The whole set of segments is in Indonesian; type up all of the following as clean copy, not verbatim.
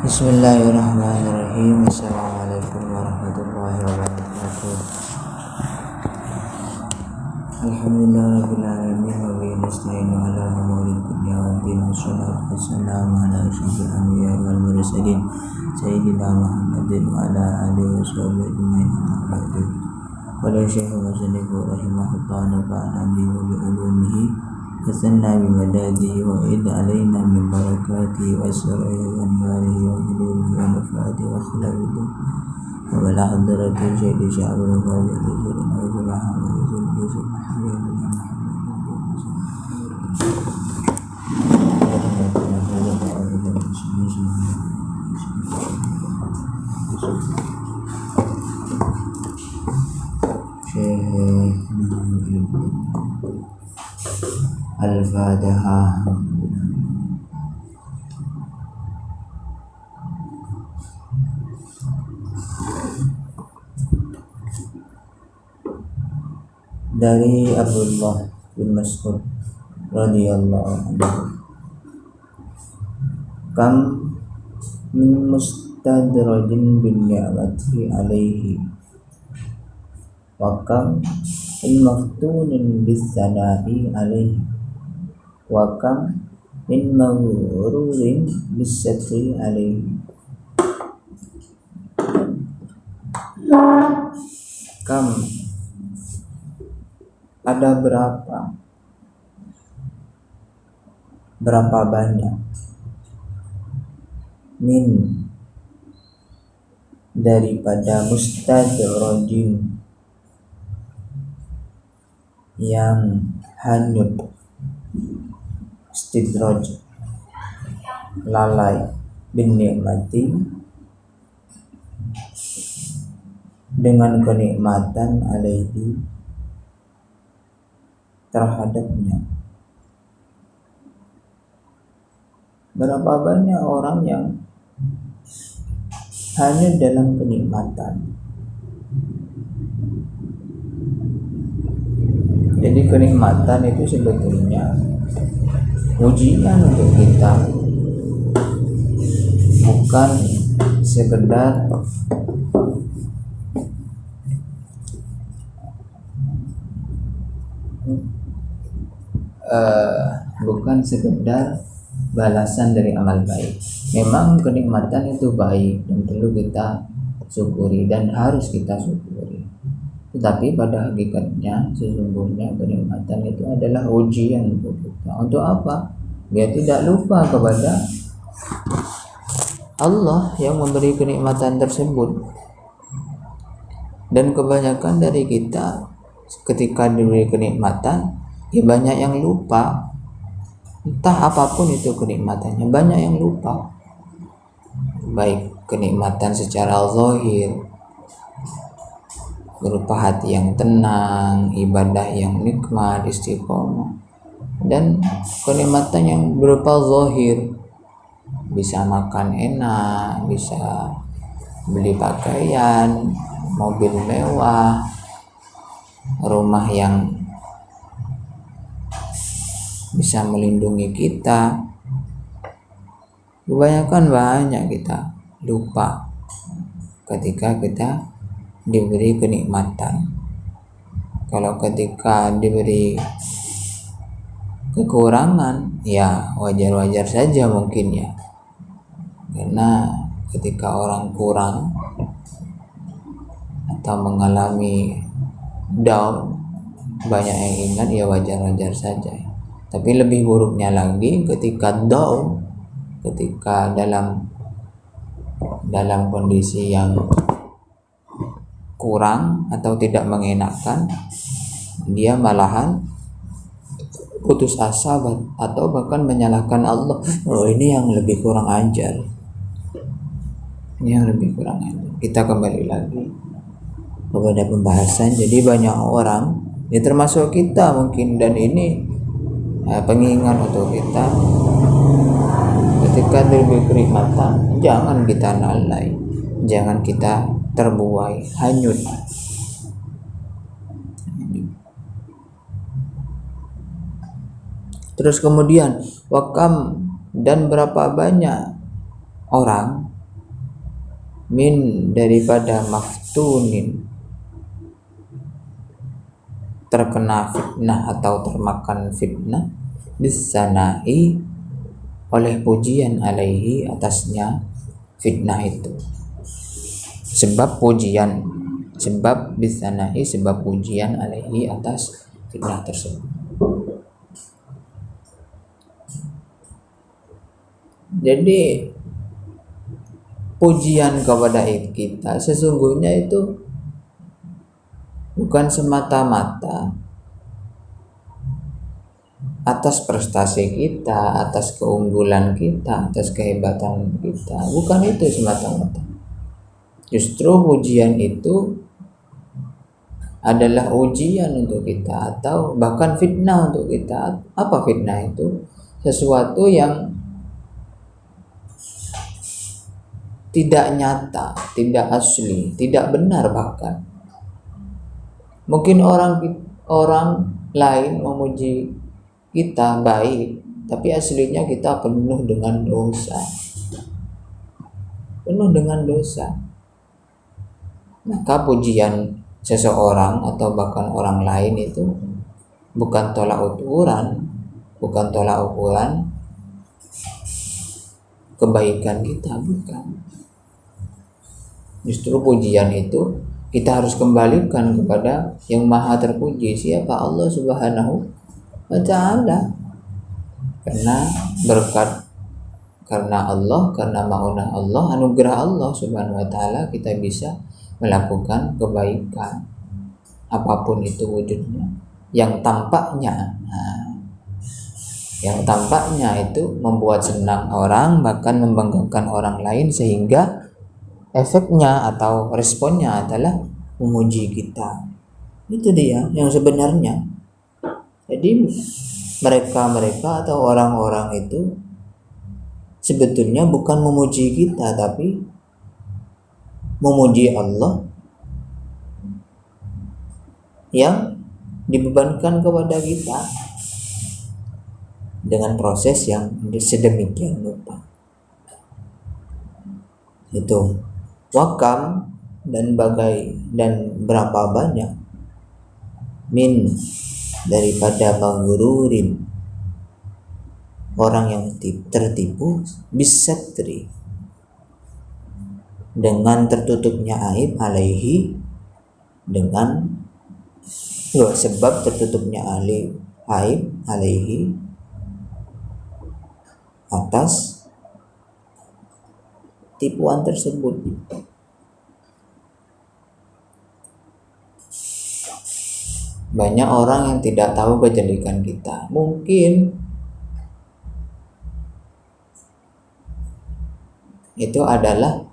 Bismillahirrahmanirrahim. Assalamualaikum warahmatullahi wabarakatuh. Alhamdulillahirabbil alamin wa bihi nasta'inu ala umuri dunya waddin. Wassalatu wassalamu ala asyrofil anbiya'i wal mursalin sayyidina Muhammadin wa ala alihi washabbihi ajmain. Qala Syekh Musannif rahimahullah nafa'ana bihi wa bi ulumihi hasanna bi madadihi wa id alaina min barakatihi wa asra'ihi wa anwarihi wa ulumihi wa nafa'atihi wa khulawihi wa bala hadrati Syekh Sya'rul Qawli Al-Jurun wa Zulaha wa Zul Al-Fatihah. Dari Abdullah bin Mas'ud radhiyallahu anhu, kam min mustadrajin bin ni'mati alaihi wa kam min maftunin bis sana'i alaihi wa kam min maghrurin bis satri alaihi. Kam, ada berapa banyak, min, daripada mustadrajin, yang hanyut, istidraj, lalai, bin ni'mati, dengan kenikmatan, alaihi, terhadapnya. Berapa banyak orang yang hanyut dalam kenikmatan. Jadi kenikmatan itu sebetulnya ujian untuk kita, bukan sekedar balasan dari amal baik. Memang kenikmatan itu baik dan perlu kita syukuri dan harus kita syukuri. Tetapi pada hakikatnya sesungguhnya kenikmatan itu adalah ujian untuk kita. Untuk apa? Biar tidak lupa kepada Allah yang memberi kenikmatan tersebut. Dan kebanyakan dari kita ketika diberi kenikmatan, ya banyak yang lupa. Entah apapun itu kenikmatannya, banyak yang lupa. Baik kenikmatan secara zahir, berupa hati yang tenang, ibadah yang nikmat, istiqomah, dan kenikmatan yang berupa zahir, bisa makan enak, bisa beli pakaian, mobil mewah, rumah yang bisa melindungi kita. Kebanyakan banyak kita lupa ketika kita diberi kenikmatan. Kalau ketika diberi kekurangan, ya wajar-wajar saja mungkin ya. Karena ketika orang kurang atau mengalami down, banyak yang ingat, ya wajar-wajar saja. Tapi lebih buruknya lagi ketika down, ketika dalam kondisi yang kurang atau tidak mengenakan, dia malahan putus asa atau bahkan menyalahkan Allah. Oh, ini yang lebih kurang ajar. Ini yang lebih kurang ajar. Kita kembali lagi kepada pembahasan. Jadi banyak orang, ya termasuk kita mungkin, dan ini pengingat untuk kita, ketika diberi kenikmatan jangan kita lalai, jangan kita terbuai, hanyut. Terus kemudian wakam, dan berapa banyak orang min daripada maftunin terkena fitnah atau termakan fitnah bisanai oleh pujian alaihi atasnya fitnah itu. Sebab bisanai sebab pujian alaihi atas fitnah tersebut. Jadi pujian kepada kita sesungguhnya itu bukan semata-mata atas prestasi kita, atas keunggulan kita, atas kehebatan kita. Bukan itu semata-mata. Justru pujian itu adalah ujian untuk kita atau bahkan fitnah untuk kita. Apa fitnah itu? Sesuatu yang tidak nyata, tidak asli, tidak benar bahkan. Mungkin orang lain memuji kita baik, tapi aslinya kita penuh dengan dosa. Maka pujian seseorang atau bahkan orang lain itu bukan tolak ukuran kebaikan kita, bukan. Justru pujian itu kita harus kembalikan kepada yang maha terpuji, siapa? Allah Subhanahu wa ta'ala. Karena ma'unah Allah, anugerah Allah Subhanahu wa ta'ala, kita bisa melakukan kebaikan apapun itu wujudnya. Yang tampaknya itu membuat senang orang, bahkan membanggakan orang lain, sehingga efeknya atau responnya adalah memuji kita. Itu dia yang sebenarnya. Jadi mereka atau orang-orang itu sebetulnya bukan memuji kita, tapi memuji Allah yang dibebankan kepada kita dengan proses yang sedemikian rupa. Itu wakam dan berapa banyak min daripada maghrurin orang yang tertipu bisatri dengan tertutupnya aib alaihi dengan sebab tertutupnya aib alaihi atas tipuan tersebut. Banyak orang yang tidak tahu kejelekan kita. Mungkin itu adalah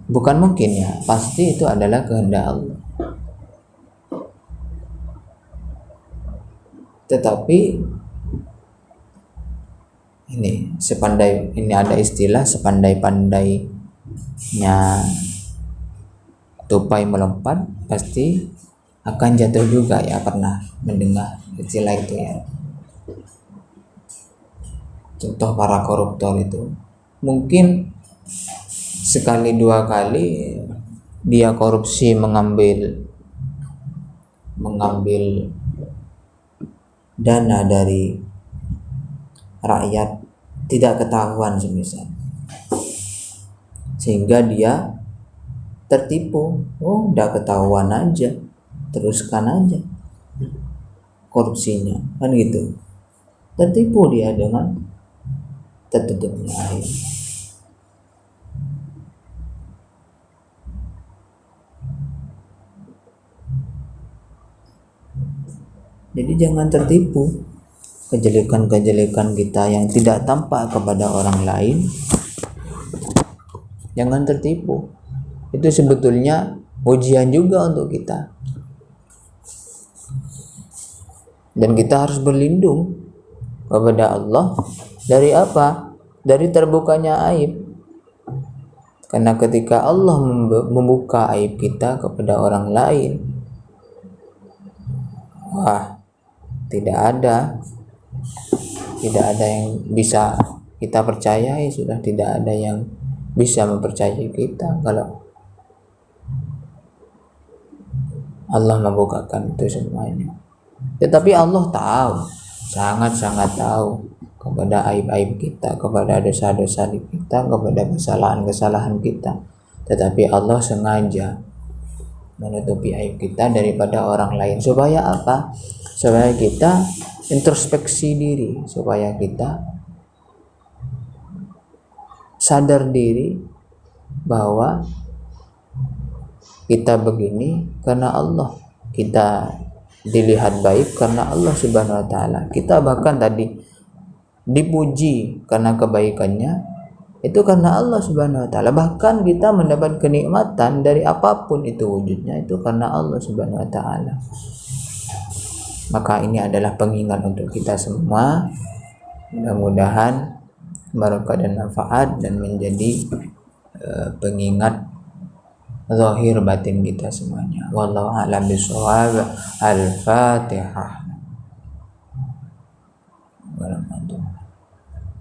bukan mungkin ya, pasti itu adalah kehendak Allah. Tetapi ini ada istilah sepandai-pandainya tupai melompat pasti akan jatuh juga ya. Pernah mendengar istilah itu ya. Contoh para koruptor itu mungkin sekali dua kali dia korupsi mengambil dana dari rakyat tidak ketahuan semisal, sehingga dia tertipu. Udah ketahuan aja, teruskan aja korupsinya, kan gitu. Tertipu dia dengan tertutupnya aib. Jadi jangan tertipu. Kejelekan-kejelekan kita yang tidak tampak kepada orang lain, jangan tertipu. Itu sebetulnya ujian juga untuk kita. Dan kita harus berlindung kepada Allah dari apa? Dari terbukanya aib. Karena ketika Allah membuka aib kita kepada orang lain, tidak ada yang bisa kita percayai, sudah tidak ada yang bisa mempercayai kita kalau Allah membukakan itu semuanya. Tetapi Allah tahu, sangat-sangat tahu kepada aib-aib kita, kepada dosa-dosa kita, kepada kesalahan-kesalahan kita. Tetapi Allah sengaja menutupi aib kita daripada orang lain. Supaya apa? Supaya kita introspeksi diri, supaya kita sadar diri bahwa kita begini karena Allah, kita dilihat baik karena Allah Subhanahu wa taala. Kita bahkan tadi dipuji karena kebaikannya itu karena Allah Subhanahu wa taala. Bahkan kita mendapat kenikmatan dari apapun itu wujudnya itu karena Allah Subhanahu wa taala. Maka ini adalah pengingat untuk kita semua. Mudah-mudahan barokah dan manfaat dan menjadi pengingat zahir batin kita semuanya. Wallahu a'lam bishawab. Al-Fatihah.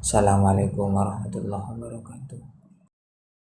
Assalamualaikum warahmatullahi wabarakatuh.